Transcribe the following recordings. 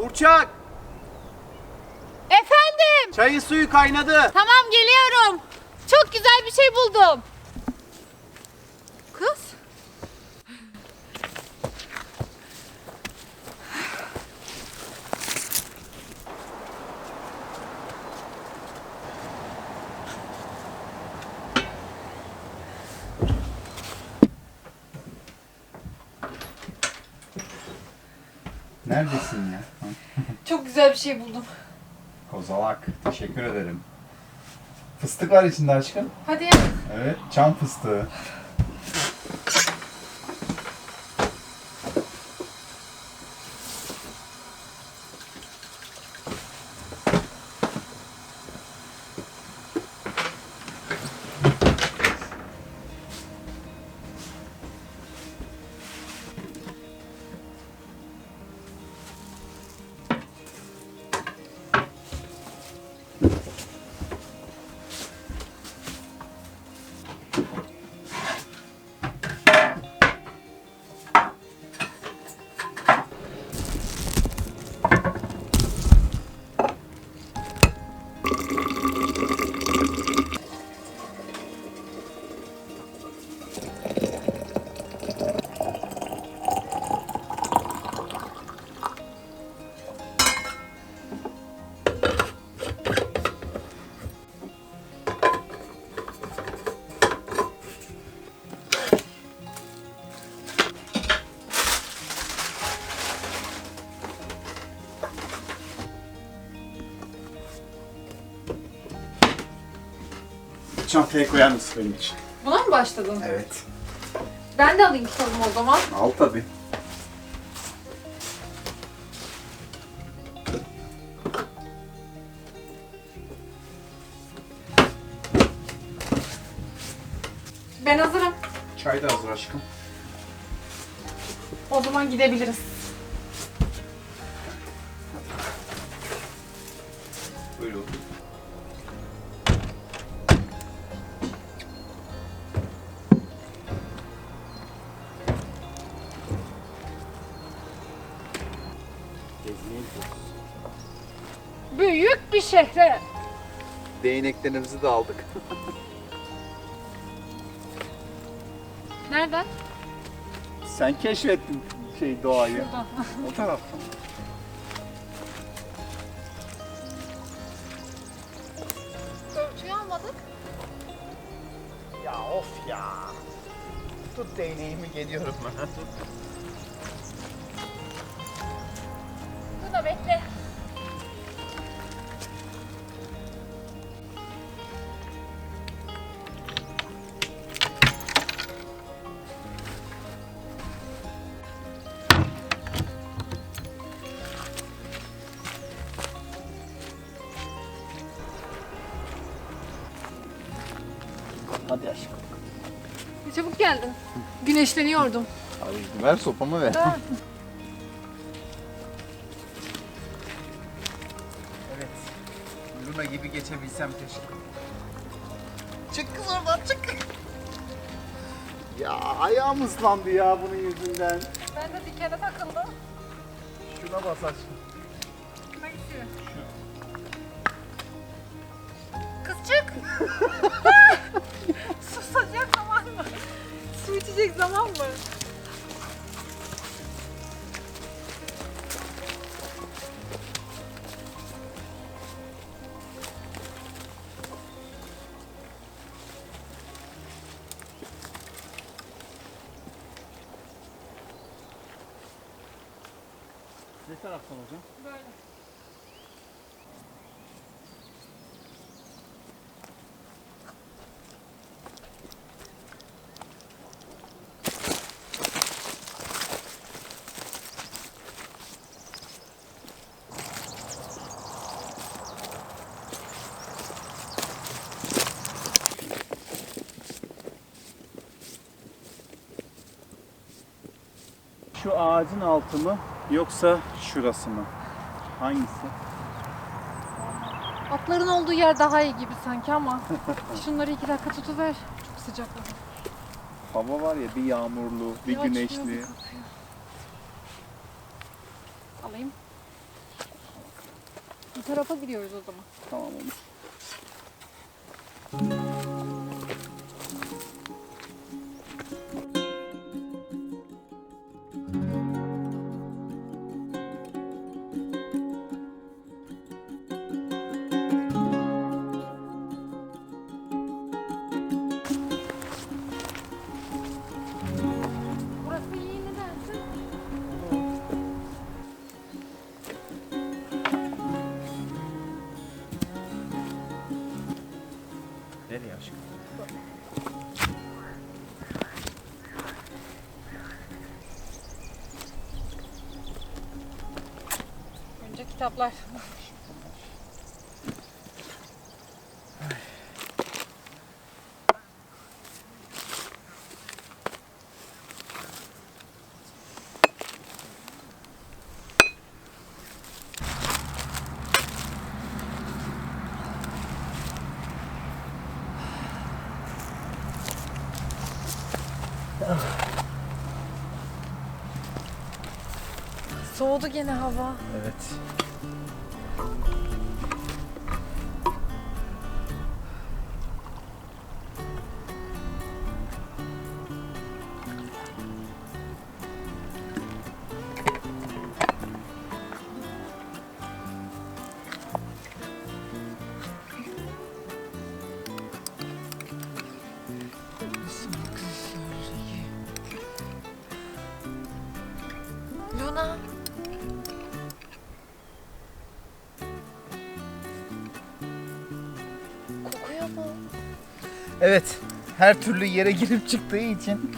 Burçak! Efendim? Çayın suyu kaynadı. Tamam geliyorum. Çok güzel bir şey buldum. Kız? Neredesin ya? Çok güzel bir şey buldum. Kozalak. Teşekkür ederim. Fıstık var içinde aşkım. Hadi ya. Evet, çam fıstığı. Çantaya koyar mısın benim için? Buna mı başladın? Evet. Ben de alayım kitabımı o zaman. Al tabii. Ben hazırım. Çay da hazır aşkım. O zaman gidebiliriz. Buyurun. Gezmeye gidiyoruz. Büyük bir şehre. Değneklerimizi de aldık. Nereden? Sen keşfettin doğayı. Şuradan. O taraftan. Örtüyü almadık. Ya of ya. Tut değneğimi geliyorum ben. Dur da bekle. Hadi aşkım. Ne çabuk geldin. Güneşleniyordum. Hadi ver sopamı ver. Ha. Evet. Luna gibi geçebilsem keşke. Çık kız oradan çık. Ya ayağım ıslandı ya bunun yüzünden. Ben de dikene takıldım. Şuna bas aşkım. Hangisi? Kız çık. Susacak zaman mı? Su içecek zaman mı? Ne taraftan hocam? Böyle. Şu ağacın altı mı yoksa şurası mı? Hangisi? Atların olduğu yer daha iyi gibi sanki ama şunları 2 dakika tutuver. Çok sıcakladı. Hava var ya bir yağmurlu, bir Açmıyor, güneşli. bir kapıyor. Alayım. Bu tarafa gidiyoruz o zaman. Tamam olur. Burası iyi, ne dersin? Nereye aşkım? Önce kitaplar. Soğudu gene hava. Evet. Luna. Kokuyor mu? Evet. Her türlü yere girip çıktığı için.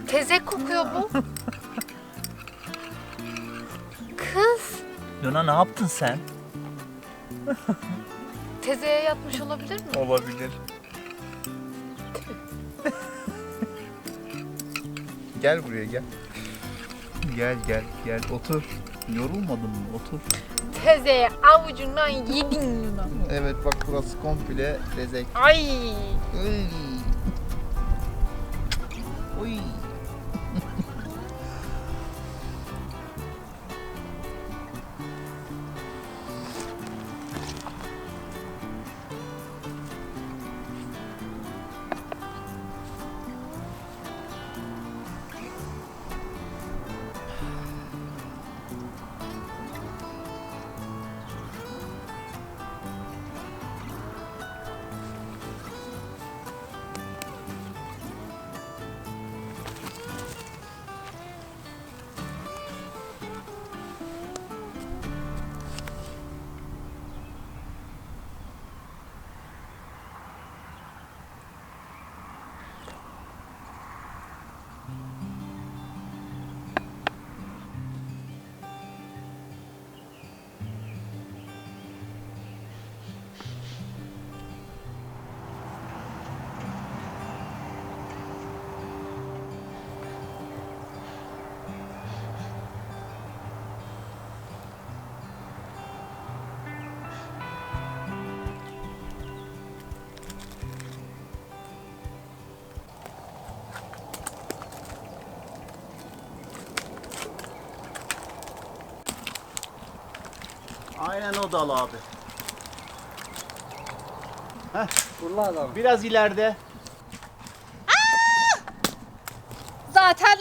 Tezek kokuyor bu. Kız. Luna ne yaptın sen? Tezeye yatmış olabilir mi? Olabilir. Gel buraya gel. Gel otur. Yorulmadın mı? Otur. Tezeye avucundan yedin Luna. Evet bak burası komple lezek. Ay. Uy. Uy. Aynen o dal abi. Heh, Buralar biraz ileride. Zaten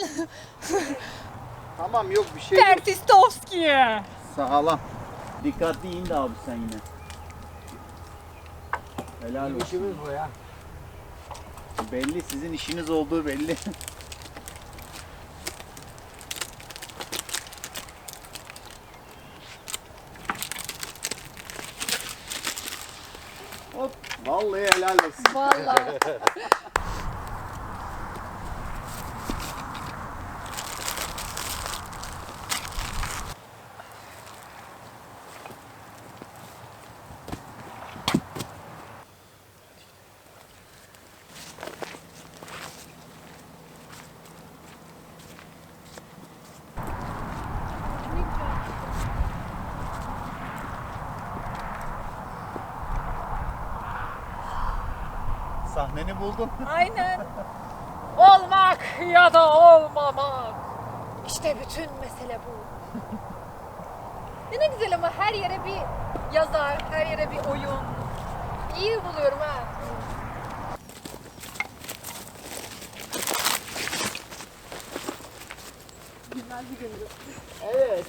Tamam yok bir şey yok. Pertistovski. Sağlam. Dikkatli in de abi sen yine. Helal olsun. İşimiz bu ya. Belli sizin işiniz olduğu belli. Hop. Vallahi helal olsun. Vallahi. Sahneni buldun. Aynen. Olmak ya da olmamak. İşte bütün mesele bu. Ne güzel ama her yere bir yazar, her yere bir oyun. İyi buluyorum ha. Güzel bir gündü. Evet.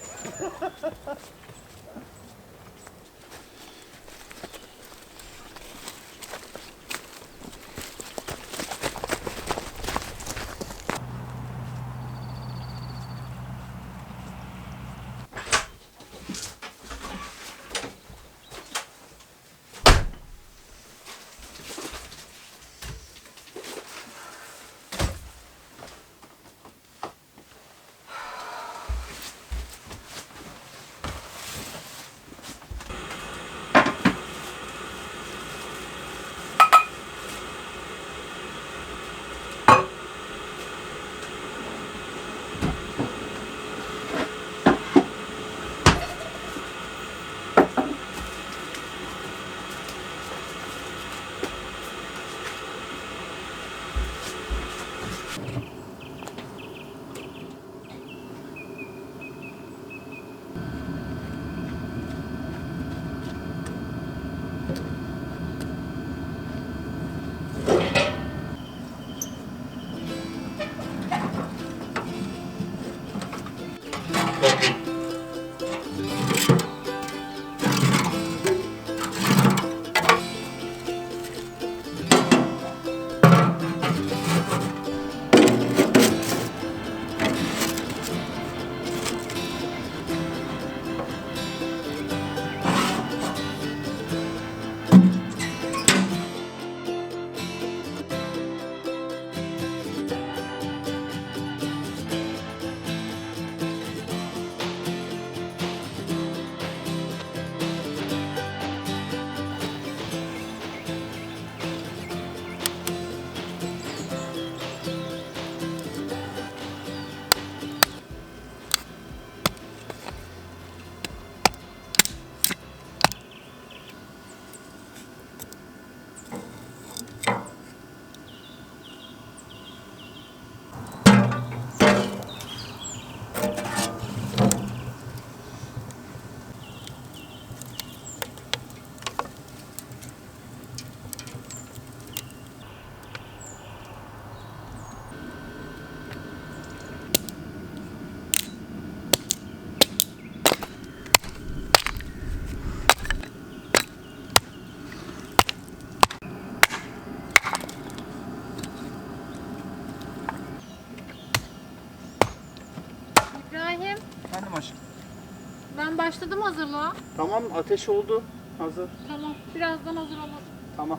İbrahim, Efendim aşkım. ben başladım hazırlığa. Tamam, ateş oldu. Hazır. Tamam, birazdan hazır olur. Tamam.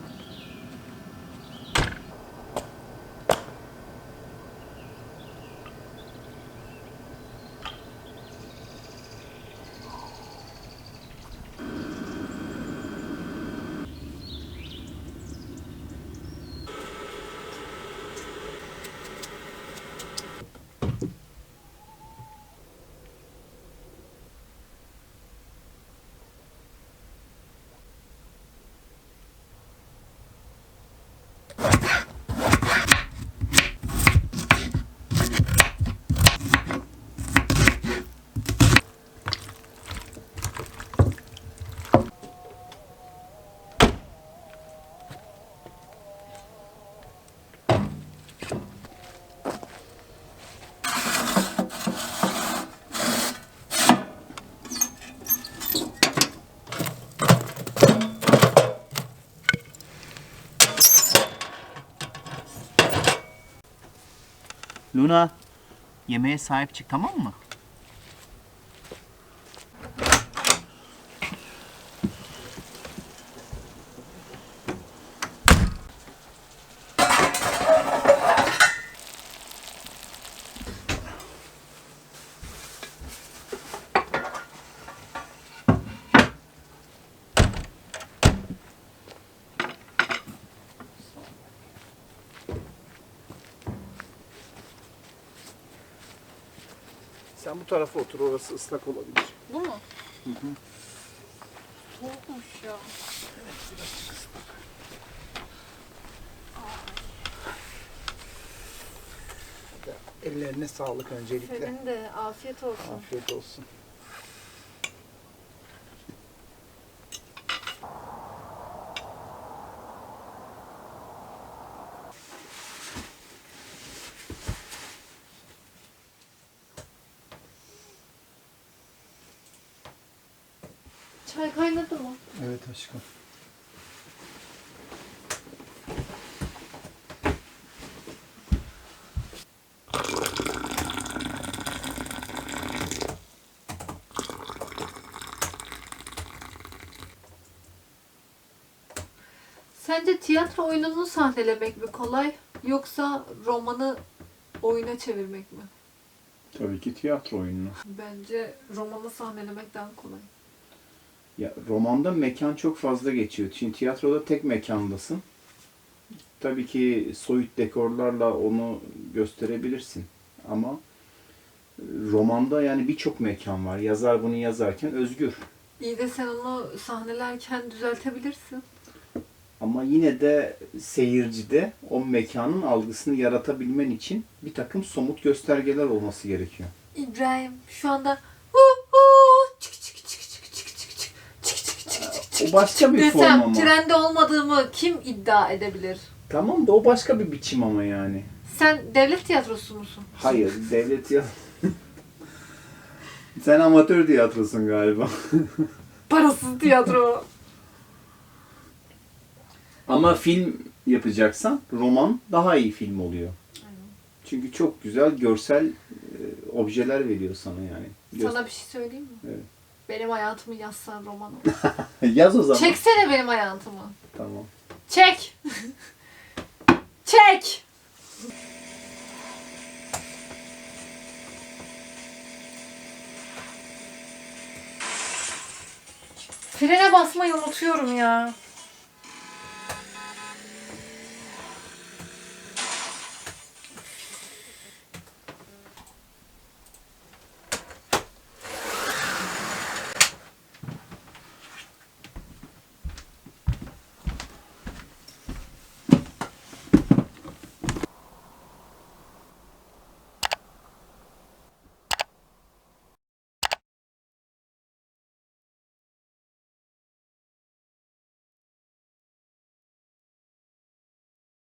Luna, yemeğe sahip çık, tamam mı? Sen bu tarafa otur, orası ıslak olabilir. Bu mu? Soğukmuş ya. Ellerine sağlık öncelikle. Senin de afiyet olsun. Afiyet olsun. Çay kaynadı mı? Evet aşkım. Sence tiyatro oyununu sahnelemek mi kolay yoksa romanı oyuna çevirmek mi? Tabii ki tiyatro oyununu. Bence romanı sahnelemekten kolay. Ya romanda mekan çok fazla geçiyor. Şimdi tiyatroda tek mekandasın. Tabii ki soyut dekorlarla onu gösterebilirsin. Ama romanda yani birçok mekan var. Yazar bunu yazarken özgür. İyi de sen onu sahnelerken düzeltebilirsin. Ama yine de seyircide o mekanın algısını yaratabilmen için bir takım somut göstergeler olması gerekiyor. İbrahim şu anda çık çık çık çık çık çık çık çık çık çık çık O başka bir form desem ama. trende olmadığımı kim iddia edebilir? Tamam da o başka bir biçim ama yani. Sen devlet tiyatrosu musun? Hayır, devlet tiyatro. Sen amatör tiyatrosun galiba. Parasız tiyatro. Ama film yapacaksan roman daha iyi film oluyor. Çünkü çok güzel görsel objeler veriyor sana yani. Sana bir şey söyleyeyim mi? Evet. Benim hayatımı yazsan roman. Yaz o zaman. Çeksene benim hayatımı. Tamam. Çek. Çek. Frene basmayı unutuyorum ya.